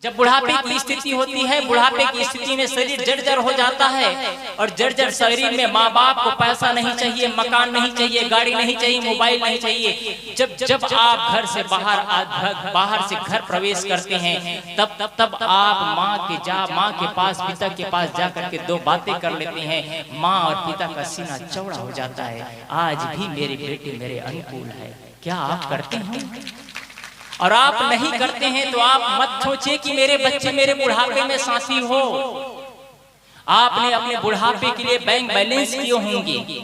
जब बुढ़ापे की स्थिति होती है, बुढ़ापे की स्थिति में शरीर जर्जर हो जाता है और जर्जर शरीर में माँ बाप को पैसा नहीं चाहिए, मकान नहीं चाहिए, गाड़ी नहीं चाहिए, मोबाइल नहीं चाहिए। जब आप घर से बाहर से घर प्रवेश करते हैं तब आप माँ के पास, पिता के पास जा करके दो बातें कर लेते हैं। माँ और पिता का सीना चौड़ा हो जाता है, आज भी मेरे बेटे मेरे अनुकूल है। क्या आप करते हैं? और आप नहीं करते हैं तो आप मत सोचिए कि मेरे बच्चे मेरे बुढ़ापे में साथी हो। आपने अपने बुढ़ापे के लिए बैंक बैलेंस किए होंगे।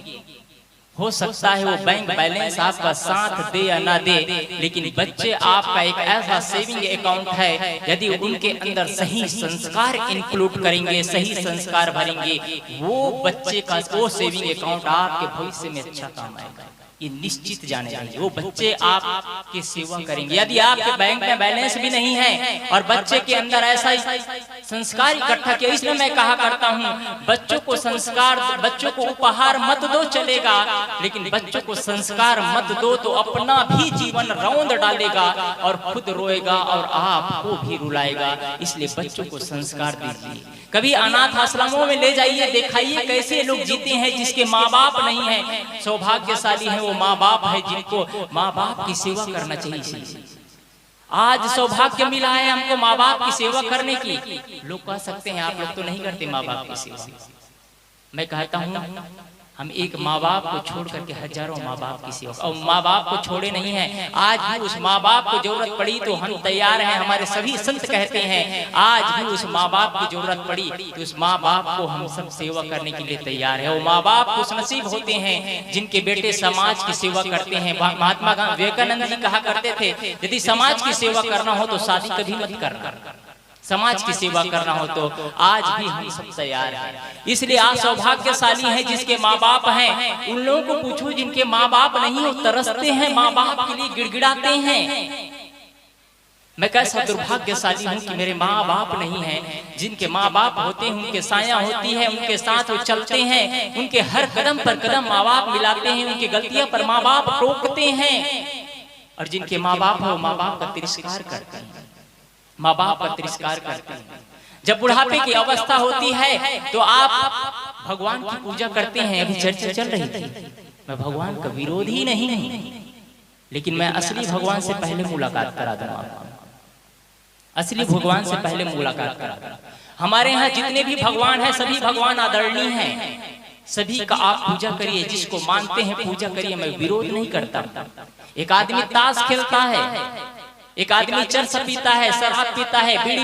हो सकता है वो बैंक बैलेंस आपका साथ दे या ना दे, लेकिन बच्चे आपका एक ऐसा सेविंग अकाउंट है, यदि उनके अंदर सही संस्कार इंक्लूड करेंगे, सही संस्कार भरेंगे, वो बच्चे का वो सेविंग अकाउंट आपके भविष्य में अच्छा काम आएगा। ये निश्चित जाने चाहिए। वो बच्चे आपकी सेवा करेंगे। यदि आपके बैंक में बैलेंस भी नहीं है और बच्चे के अंदर ऐसा संस्कार इकट्ठा किया, इसलिए मैं कहा करता हूँ बच्चों को संस्कार, बच्चों को उपहार मत दो चलेगा, लेकिन बच्चों को संस्कार मत दो तो अपना भी जीवन रौंद डालेगा और खुद रोएगा और आपको भी रुलाएगा। इसलिए बच्चों को संस्कार दीजिए। कभी अनाथ आश्रमों में ले जाइए, दिखाइए कैसे लोग जीते हैं जिसके माँ बाप नहीं है। सौभाग्यशाली है वो माँ बाप है जिनको माँ बाप की सेवा करना चाहिए। आज सौभाग्य मिला है हमको माँ बाप की सेवा करने की। लोग कह सकते हैं आप लोग तो नहीं करते माँ बाप की सेवा। मैं कहता हूँ हम एक माँ बाप को छोड़ करके हजारों माँ बाप की सेवा, और माँ बाप को छोड़े नहीं हैं। आज भी उस माँ बाप को जरूरत पड़ी तो हम तैयार हैं। हमारे सभी संत कहते हैं आज भी उस माँ बाप की जरूरत पड़ी तो उस माँ बाप को हम सब सेवा करने के लिए तैयार है। वो माँ बाप खुश नसीब होते हैं जिनके बेटे समाज की सेवा करते हैं। महात्मा विवेकानंद जी कहा करते थे यदि समाज की सेवा करना हो तो शादी कभी मत करना, समाज की सेवा करना हो तो आज भी हम सब तैयार हैं। इसलिए आप सौभाग्यशाली हैं जिसके माँ बाप हैं। उन लोगों को पूछो जिनके माँ बाप नहीं हो, तरसते हैं माँ बाप के लिए, गिड़गिड़ाते हैं। मैं कैसा दुर्भाग्यशाली हूँ कि मेरे माँ बाप नहीं हैं। जिनके माँ बाप होते हैं उनके साया होती है, उनके साथ वो चलते हैं, उनके हर कदम पर कदम माँ बाप मिलाते हैं, उनकी गलतियों पर माँ बाप टोकते हैं। और जिनके माँ बाप है वो माँ बाप का तिरस्कार करते हैं, माँ बाप का तिरस्कार करते हैं। जब बुढ़ापे की अवस्था होती है तो आप भगवान की पूजा करते हैं। अभी चर्चा चल रही थी, मैं भगवान का विरोधी नहीं हूं, लेकिन मैं असली भगवान से पहले मुलाकात करा दूंगा आपको। असली भगवान से पहले मुलाकात करा दूंगा। हमारे यहाँ जितने भी भगवान हैं सभी भगवान आदरणीय हैं, सभी का आप पूजा करिए, जिसको मानते हैं पूजा करिए। मैं विरोध नहीं करता। एक आदमी ताश खेलता है, एक आदमी चरस पीता है, शराब पीता है, बीड़ी